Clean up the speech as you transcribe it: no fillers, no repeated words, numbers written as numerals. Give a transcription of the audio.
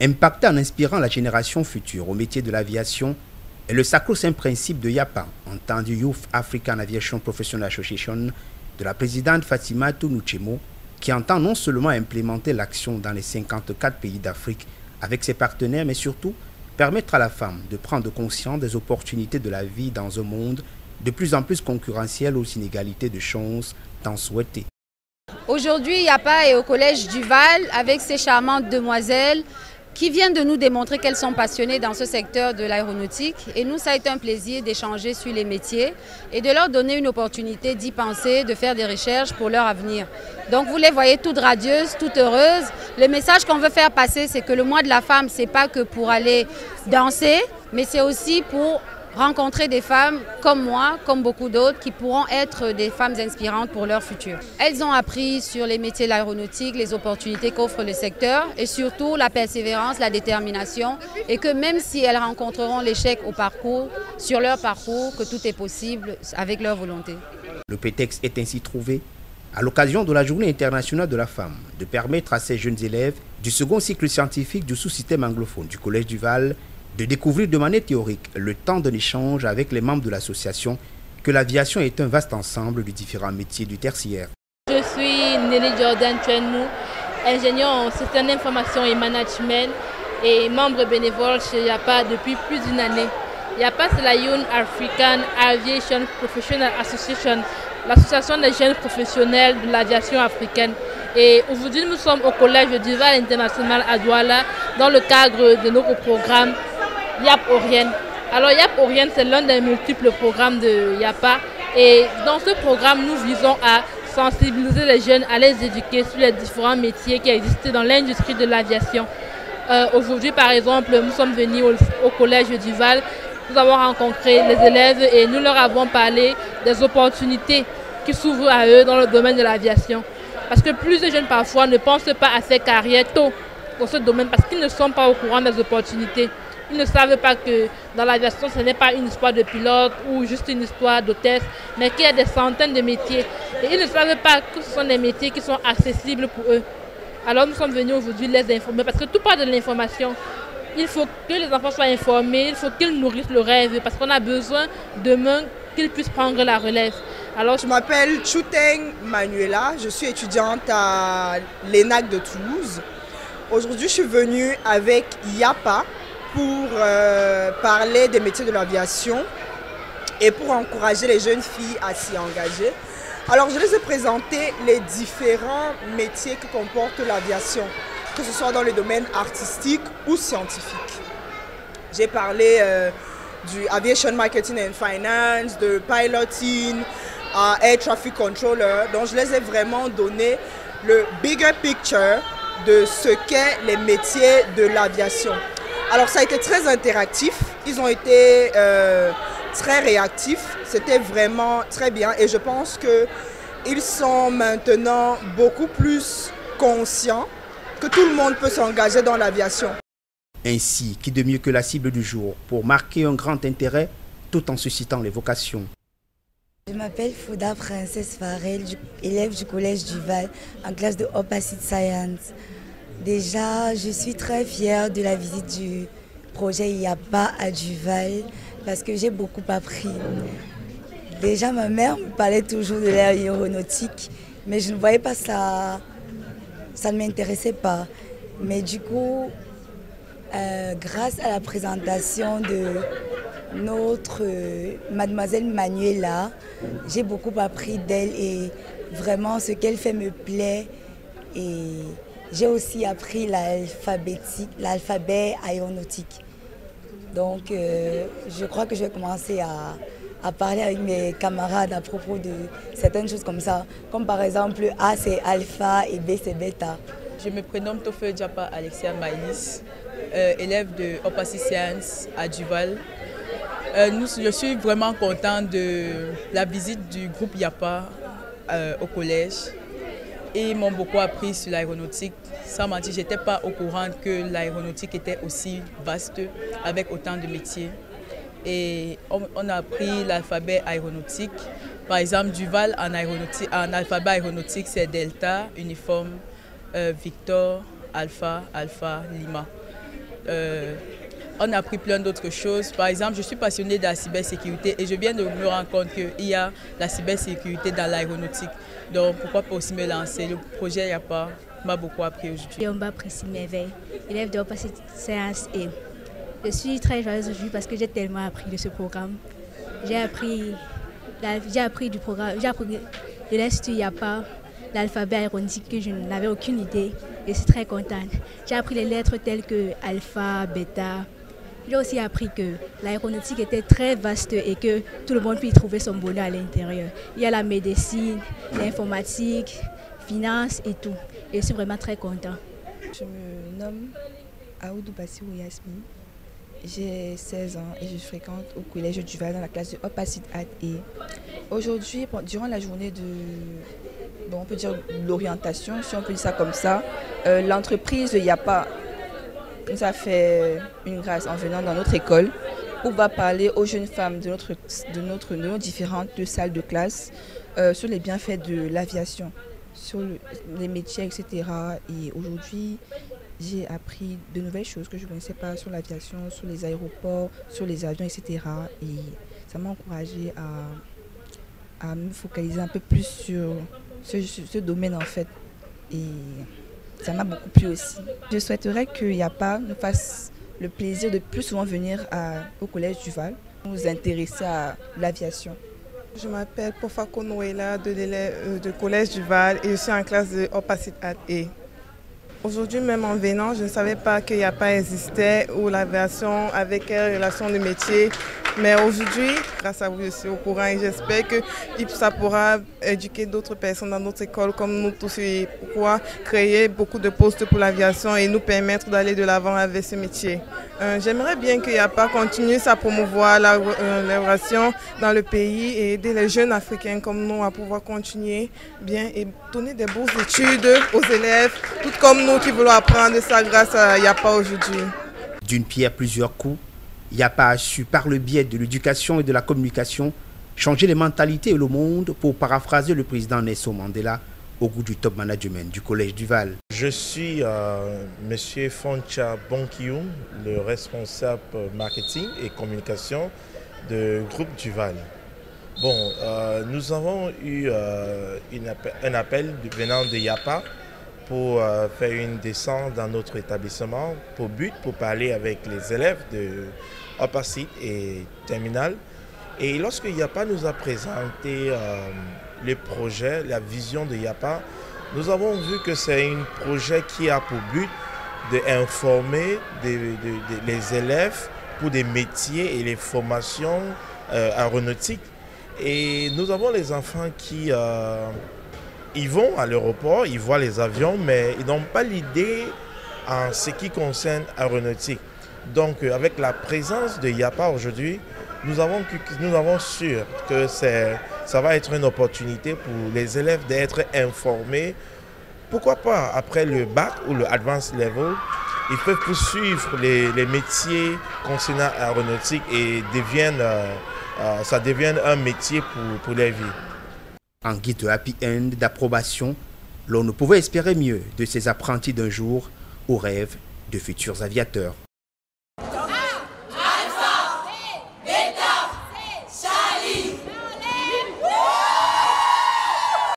Impacter en inspirant la génération future au métier de l'aviation est le sacro-saint principe de YAPA, entendu Youth African Aviation Professional Association, de la présidente Fatimatu Nuchemo, qui entend non seulement implémenter l'action dans les 54 pays d'Afrique avec ses partenaires, mais surtout permettre à la femme de prendre conscience des opportunités de la vie dans un monde de plus en plus concurrentiel aux inégalités de chances tant souhaitées. Aujourd'hui, YAPA est au collège Duval avec ses charmantes demoiselles qui viennent de nous démontrer qu'elles sont passionnées dans ce secteur de l'aéronautique. Et nous, ça a été un plaisir d'échanger sur les métiers et de leur donner une opportunité d'y penser, de faire des recherches pour leur avenir. Donc vous les voyez toutes radieuses, toutes heureuses. Le message qu'on veut faire passer, c'est que le mois de la femme, ce n'est pas que pour aller danser, mais c'est aussi pour rencontrer des femmes comme moi, comme beaucoup d'autres, qui pourront être des femmes inspirantes pour leur futur. Elles ont appris sur les métiers de l'aéronautique, les opportunités qu'offre le secteur et surtout la persévérance, la détermination et que même si elles rencontreront l'échec au parcours, sur leur parcours, que tout est possible avec leur volonté. Le prétexte est ainsi trouvé à l'occasion de la Journée internationale de la femme de permettre à ces jeunes élèves du second cycle scientifique du sous-système anglophone du Collège Duval de découvrir de manière théorique le temps d'un échange avec les membres de l'association que l'aviation est un vaste ensemble de différents métiers du tertiaire. Je suis Nelly Jordan Chenou, ingénieure en système d'information et management et membre bénévole chez YAPA depuis plus d'une année. YAPA, c'est la Young African Aviation Professional Association, l'association des jeunes professionnels de l'aviation africaine. Et aujourd'hui, nous sommes au collège Duval International à Douala dans le cadre de notre programme YAP Oriente. Alors YAP Oriente, c'est l'un des multiples programmes de YAPA et dans ce programme, nous visons à sensibiliser les jeunes, à les éduquer sur les différents métiers qui existent dans l'industrie de l'aviation. Aujourd'hui, par exemple, nous sommes venus au collège Duval, nous avons rencontré les élèves et nous leur avons parlé des opportunités qui s'ouvrent à eux dans le domaine de l'aviation. Parce que plus de jeunes parfois ne pensent pas à faire carrière tôt dans ce domaine parce qu'ils ne sont pas au courant des opportunités. Ils ne savent pas que dans l'aviation, ce n'est pas une histoire de pilote ou juste une histoire d'hôtesse, mais qu'il y a des centaines de métiers. Et ils ne savent pas que ce sont des métiers qui sont accessibles pour eux. Alors nous sommes venus aujourd'hui les informer parce que tout part de l'information. Il faut que les enfants soient informés, il faut qu'ils nourrissent le rêve parce qu'on a besoin demain qu'ils puissent prendre la relève. Alors, je m'appelle Chouteng Manuela, je suis étudiante à l'ENAC de Toulouse. Aujourd'hui, je suis venue avec YAPA pour parler des métiers de l'aviation et pour encourager les jeunes filles à s'y engager. Alors, je les ai présenté les différents métiers que comporte l'aviation, que ce soit dans le domaine artistique ou scientifique. J'ai parlé du Aviation Marketing and Finance, de Piloting, Air Traffic Controller. Donc, je les ai vraiment donné le bigger picture de ce qu'est les métiers de l'aviation. Alors, ça a été très interactif. Ils ont été très réactifs. C'était vraiment très bien. Et je pense qu'ils sont maintenant beaucoup plus conscients que tout le monde peut s'engager dans l'aviation. Ainsi, qui de mieux que la cible du jour pour marquer un grand intérêt tout en suscitant les vocations. Je m'appelle Fouda Princesse Farel, élève du collège Duval en classe de Opacity Science. Déjà, je suis très fière de la visite du projet YAPA à Duval parce que j'ai beaucoup appris. Déjà, ma mère me parlait toujours de l'aéronautique, mais je ne voyais pas ça, ça ne m'intéressait pas. Mais du coup, grâce à la présentation de notre mademoiselle Manuela, j'ai beaucoup appris d'elle et vraiment ce qu'elle fait me plaît. Et j'ai aussi appris l'alphabet aéronautique. Donc je crois que je vais commencer à parler avec mes camarades à propos de certaines choses comme ça. Comme par exemple A c'est alpha et B c'est bêta. Je me prénomme Tofeu Diapa Alexia Maïlis, élève de Opacity Science à Duval. Je suis vraiment content de la visite du groupe YAPA au collège. Et ils m'ont beaucoup appris sur l'aéronautique. Sans mentir, je n'étais pas au courant que l'aéronautique était aussi vaste, avec autant de métiers. Et on a appris l'alphabet aéronautique. Par exemple, Duval en alphabet aéronautique, c'est Delta, Uniforme, Victor, Alpha, Alpha, Lima. on a appris plein d'autres choses. Par exemple, je suis passionnée de la cybersécurité et je viens de me rendre compte qu'il y a la cybersécurité dans l'aéronautique. Donc pourquoi pas aussi me lancer? Le projet YAPA m'a beaucoup appris aujourd'hui. Yomba Priscille Merveille, élève de Opacity Science et je suis très joyeuse aujourd'hui parce que j'ai tellement appris de ce programme. J'ai appris du programme, j'ai appris de l'Institut YAPA, l'alphabet aéronautique que je n'avais aucune idée et je suis très contente. J'ai appris les lettres telles que alpha, bêta. J'ai aussi appris que l'aéronautique était très vaste et que tout le monde peut y trouver son bonheur à l'intérieur. Il y a la médecine, l'informatique, finance et tout. Et je suis vraiment très contente. Je me nomme Aoudou Bassirou Yasmine. J'ai 16 ans et je fréquente au collège Duval dans la classe de Opacity At E. Aujourd'hui, durant la journée de, on peut dire l'orientation, si on peut dire ça comme ça, l'entreprise de YAPA nous a fait une grâce en venant dans notre école où on va parler aux jeunes femmes de nos différentes salles de classe sur les bienfaits de l'aviation, sur les métiers, etc. Et aujourd'hui, j'ai appris de nouvelles choses que je ne connaissais pas sur l'aviation, sur les aéroports, sur les avions, etc. Et ça m'a encouragée à me focaliser un peu plus sur ce domaine en fait. Et ça m'a beaucoup plu aussi. Je souhaiterais que YAPA nous fasse le plaisir de plus souvent venir au collège Duval, nous intéresser à l'aviation. Je m'appelle Pofako Noëlla de collège Duval et je suis en classe de Opacity At E. Aujourd'hui, même en venant, je ne savais pas que YAPA existait ou l'aviation avec quelle relation de métier. Mais aujourd'hui, grâce à vous, je suis au courant et j'espère que ça pourra éduquer d'autres personnes dans notre école comme nous tous et pourquoi créer beaucoup de postes pour l'aviation et nous permettre d'aller de l'avant avec ce métier. J'aimerais bien que YAPA continue à promouvoir l'aviation dans le pays et aider les jeunes Africains comme nous à pouvoir continuer bien et donner des bourses d'études aux élèves, tout comme nous qui voulons apprendre ça grâce à YAPA aujourd'hui. D'une pierre plusieurs coups, YAPA a su, par le biais de l'éducation et de la communication, changer les mentalités et le monde, pour paraphraser le président Nelson Mandela au goût du top management du collège Duval. Je suis M. Foncha Bonkiou, le responsable marketing et communication du groupe Duval. Bon, nous avons eu un appel venant de YAPA pour faire une descente dans notre établissement pour parler avec les élèves de Opacity et Terminal. Et lorsque YAPA nous a présenté le projet, la vision de YAPA, nous avons vu que c'est un projet qui a pour but d'informer les élèves pour des métiers et les formations aéronautiques. Et nous avons les enfants qui ils vont à l'aéroport, ils voient les avions, mais ils n'ont pas l'idée en ce qui concerne l'aéronautique. Donc, avec la présence de YAPA aujourd'hui, nous avons sûr que ça va être une opportunité pour les élèves d'être informés. Pourquoi pas, après le bac ou le advanced level, ils peuvent poursuivre les métiers concernant l'aéronautique et ça devienne un métier pour leur vie. En guide de happy end d'approbation, l'on ne pouvait espérer mieux de ces apprentis d'un jour aux rêves de futurs aviateurs.